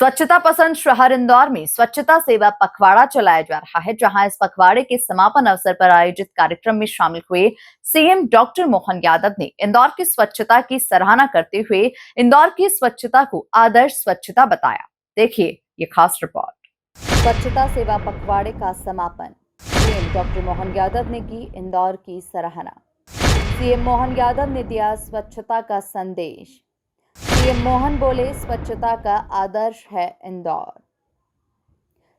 स्वच्छता पसंद शहर इंदौर में स्वच्छता सेवा पखवाड़ा चलाया जा रहा है, जहां इस पखवाड़े के समापन अवसर पर आयोजित कार्यक्रम में शामिल हुए सीएम डॉक्टर मोहन यादव ने इंदौर की स्वच्छता की सराहना करते हुए इंदौर की स्वच्छता को आदर्श स्वच्छता बताया। देखिए ये खास रिपोर्ट। स्वच्छता सेवा पखवाड़े का समापन, सीएम डॉक्टर मोहन यादव ने की इंदौर की सराहना। सीएम मोहन यादव ने दिया स्वच्छता का संदेश। सीएम मोहन बोले, स्वच्छता का आदर्श है इंदौर।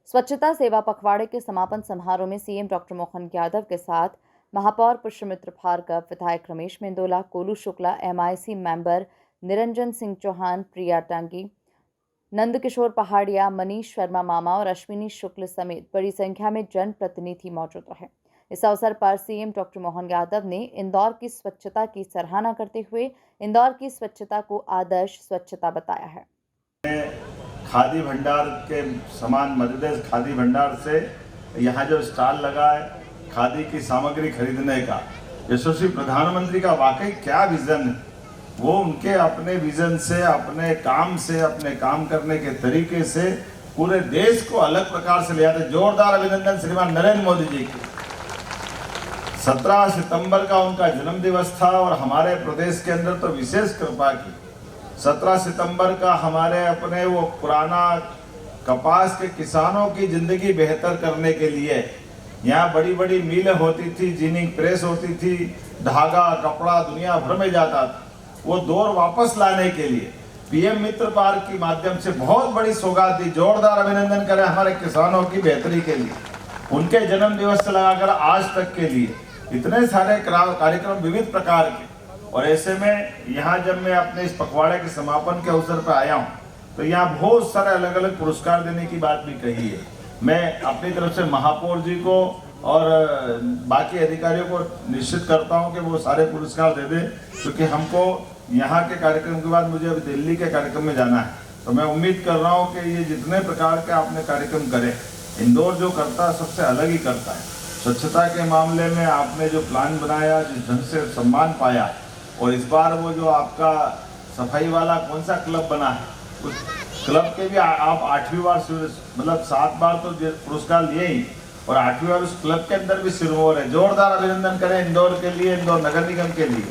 स्वच्छता सेवा पखवाड़े के समापन समारोह में सीएम डॉक्टर मोहन यादव के साथ महापौर पुष्यमित्र भार्गव, विधायक रमेश मेंदोला, कोलू शुक्ला, एमआईसी मेंबर निरंजन सिंह चौहान, प्रिया टांगी, नंदकिशोर पहाड़िया, मनीष शर्मा मामा और अश्विनी शुक्ल समेत बड़ी संख्या में जनप्रतिनिधि मौजूद रहे। इस अवसर पर सीएम डॉक्टर मोहन यादव ने इंदौर की स्वच्छता की सराहना करते हुए इंदौर की स्वच्छता को आदर्श स्वच्छता बताया है। खादी भंडार के समान मध्यप्रदेश खादी भंडार से यहाँ जो स्टॉल लगा है खादी की सामग्री खरीदने का, यशस्वी प्रधानमंत्री का वाकई क्या विजन है। वो उनके अपने विजन से, अपने काम करने के तरीके से पूरे देश को अलग प्रकार से ले आते। जोरदार अभिनंदन श्रीमान नरेंद्र मोदी जी की। 17 सितंबर का उनका जन्म दिवस था और हमारे प्रदेश के अंदर तो विशेष कृपा की। 17 सितंबर का हमारे अपने वो पुराना कपास के किसानों की जिंदगी बेहतर करने के लिए यहाँ बड़ी बड़ी मिलें होती थी, जिनिंग प्रेस होती थी, धागा कपड़ा दुनिया भर में जाता था। वो दौर वापस लाने के लिए पीएम मित्र पार्क के माध्यम से बहुत बड़ी सौगात दी। जोरदार अभिनंदन करें हमारे किसानों की बेहतरी के लिए। उनके जन्म दिवस से लगाकर आज तक के लिए इतने सारे कार्यक्रम विविध प्रकार के। और ऐसे में यहाँ जब मैं अपने इस पखवाड़े के समापन के अवसर पर आया हूँ तो यहाँ बहुत सारे अलग अलग पुरस्कार देने की बात भी कही है। मैं अपनी तरफ से महापौर जी को और बाकी अधिकारियों को निश्चित करता हूँ कि वो सारे पुरस्कार दे दें, क्योंकि हमको यहाँ के कार्यक्रम के बाद मुझे अभी दिल्ली के कार्यक्रम में जाना है। तो मैं उम्मीद कर रहा हूँ कि ये जितने प्रकार के आपने कार्यक्रम करे, इंदौर जो करता है सबसे अलग ही करता है। स्वच्छता के मामले में आपने जो प्लान बनाया, जिस ढंग से सम्मान पाया, और इस बार वो जो आपका सफाई वाला कौन सा क्लब बना है, उस क्लब के भी आप 8वीं बार, मतलब 7 बार तो पुरस्कार लिए ही, और 8वीं बार उस क्लब के अंदर भी सिरमौर है। जोरदार अभिनंदन करें इंदौर के लिए, इंदौर नगर निगम के लिए।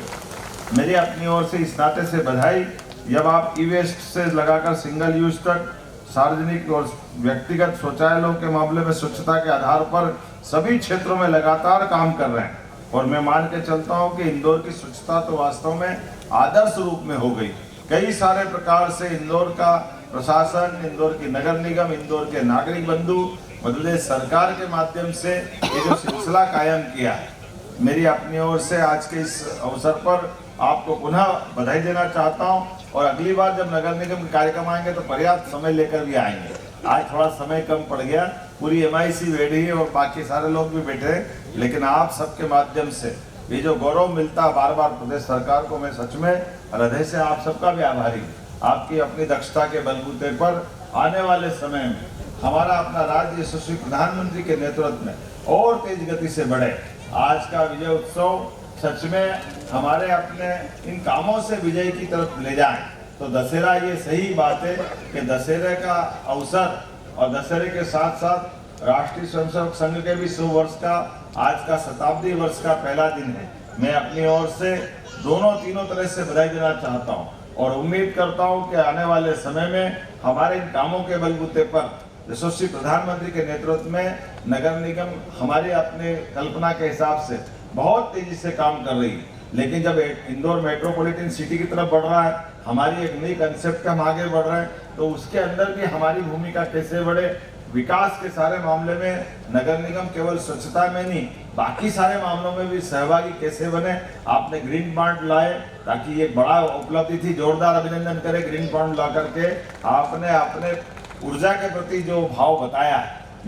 मेरी अपनी ओर से इस नाते से बधाई। जब आप ई वेस्ट से लगाकर सिंगल यूज तक सार्वजनिक और व्यक्तिगत शौचालयों के मामले में स्वच्छता के आधार पर सभी क्षेत्रों में लगातार काम कर रहे हैं, और मैं मान के चलता हूं कि इंदौर की स्वच्छता तो वास्तव में आदर्श रूप में हो गई। कई सारे प्रकार से इंदौर का प्रशासन, इंदौर की नगर निगम, इंदौर के नागरिक बंधु, मध्यप्रदेश सरकार के माध्यम से ये जो सिलसिला कायम किया है, मेरी अपनी ओर से आज के इस अवसर पर आपको पुनः बधाई देना चाहता हूं। और अगली बार जब नगर निगम के कार्यक्रम आएंगे तो पर्याप्त समय लेकर भी आएंगे। आज थोड़ा समय कम पड़ गया, पूरी एमआईसी बैठी है और बाकी सारे लोग भी बैठे हैं, लेकिन आप सबके माध्यम से ये जो गौरव मिलता है बार बार प्रदेश सरकार को, मैं सच में हृदय से आप सबका भी आभारी हूँ। आपकी अपनी दक्षता के बलबूते पर आने वाले समय में हमारा अपना राज्य यशस्वी प्रधानमंत्री के नेतृत्व में और तेज गति से बढ़े। आज का विजय उत्सव सच में हमारे अपने इन कामों से विजय की तरफ ले जाएं। तो दशहरा ये सही बात है कि दशहरे का अवसर और दशहरे के साथ साथ राष्ट्रीय स्वयंसेवक संघ के भी 100 वर्ष का आज का शताब्दी वर्ष का पहला दिन है। मैं अपनी ओर से तीनों तरह से बधाई देना चाहता हूँ और उम्मीद करता हूँ कि आने वाले समय में हमारे इन कामों के बलबूते पर यशस्वी प्रधानमंत्री के नेतृत्व में नगर निगम हमारे अपने कल्पना के हिसाब से बहुत तेजी से काम कर रही है। लेकिन जब इंदौर मेट्रोपॉलिटन सिटी की तरफ बढ़ रहा है, हमारी एक नई कंसेप्ट हम आगे बढ़ रहे हैं, तो उसके अंदर भी हमारी भूमिका कैसे बढ़े। विकास के सारे मामले में नगर निगम केवल स्वच्छता में नहीं, बाकी सारे मामलों में भी सहभागी कैसे बने। आपने ग्रीन बॉन्ड लाए, ताकि ये बड़ा उपलब्धि थी। जोरदार अभिनंदन करें ग्रीन बॉन्ड ला करके आपने अपने ऊर्जा के प्रति जो भाव बताया,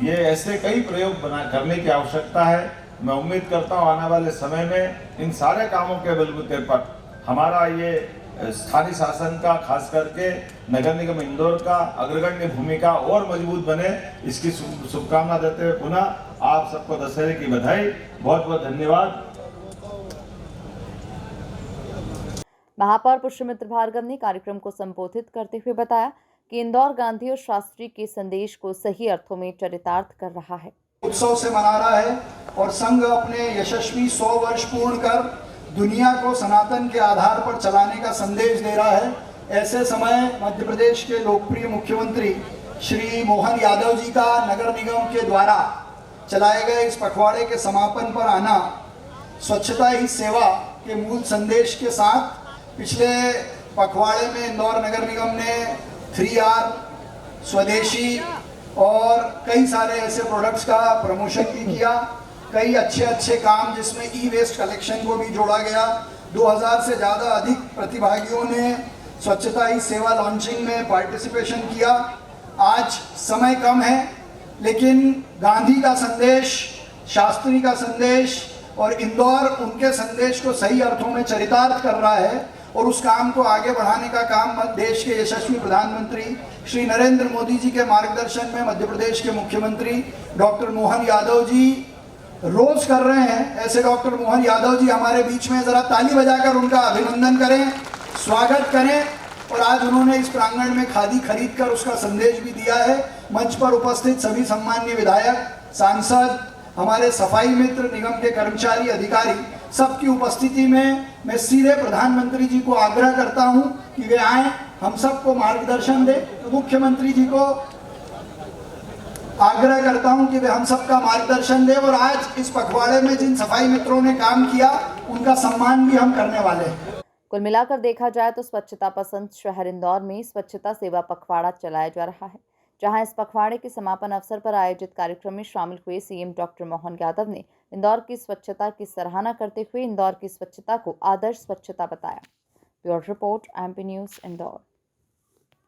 ये ऐसे कई प्रयोग करने की आवश्यकता है। मैं उम्मीद करता हूँ आने वाले समय में इन सारे कामों के बलबूते पर हमारा ये स्थानीय शासन का, खास करके नगर निगम इंदौर का अग्रगण्य भूमिका और मजबूत बने, इसकी शुभकामना देते हुए पुनः आप सबको दशहरे की बधाई। बहुत बहुत धन्यवाद। महापौर पुष्यमित्र भार्गव ने कार्यक्रम को संबोधित करते हुए बताया कि इंदौर गांधी और शास्त्री के संदेश को सही अर्थों में चरितार्थ कर रहा है। उत्सव से मना रहा है और संघ अपने यशस्वी 100 वर्ष पूर्ण कर दुनिया को सनातन के आधार पर चलाने का संदेश दे रहा है। ऐसे समय मध्य प्रदेश के लोकप्रिय मुख्यमंत्री श्री मोहन यादव जी का नगर निगम के द्वारा चलाए गए इस पखवाड़े के समापन पर आना स्वच्छता ही सेवा के मूल संदेश के साथ पिछले पखवाड़े में इंदौर नगर निगम ने 3R स्वदेशी और कई सारे ऐसे प्रोडक्ट्स का प्रमोशन भी किया। कई अच्छे काम जिसमें ई वेस्ट कलेक्शन को भी जोड़ा गया। 2000 से ज़्यादा अधिक प्रतिभागियों ने स्वच्छता ही सेवा लॉन्चिंग में पार्टिसिपेशन किया। आज समय कम है, लेकिन गांधी का संदेश, शास्त्री का संदेश और इंदौर उनके संदेश को सही अर्थों में चरितार्थ कर रहा है और उस काम को आगे बढ़ाने का काम देश के यशस्वी प्रधानमंत्री श्री नरेंद्र मोदी जी के मार्गदर्शन में मध्य प्रदेश के मुख्यमंत्री डॉक्टर मोहन यादव जी रोज कर रहे हैं। ऐसे डॉक्टर मोहन यादव जी हमारे बीच में, जरा ताली बजाकर उनका अभिनंदन करें, स्वागत करें। और आज उन्होंने इस प्रांगण में खादी खरीद कर उसका संदेश भी दिया है। मंच पर उपस्थित सभी सम्माननीय विधायक, सांसद, हमारे सफाई मित्र, निगम के कर्मचारी, अधिकारी, सबकी उपस्थिति में मैं सीधे प्रधानमंत्री जी को आग्रह करता हूं कि वे आए, हम सबको मार्गदर्शन दें। तो मुख्यमंत्री जी को आग्रह करता हूं कि वे हम सबका मार्गदर्शन दें और आज इस पखवाड़े में जिन सफाई मित्रों ने काम किया उनका सम्मान भी हम करने वाले हैं। कुल मिलाकर देखा जाए तो स्वच्छता पसंद शहर इंदौर में स्वच्छता सेवा पखवाड़ा चलाया जा रहा है, जहां इस पखवाड़े के समापन अवसर पर आयोजित कार्यक्रम में शामिल हुए सीएम डॉक्टर मोहन यादव ने इंदौर की स्वच्छता की सराहना करते हुए इंदौर की स्वच्छता को आदर्श स्वच्छता बताया। Bureau report, MP news, Indore.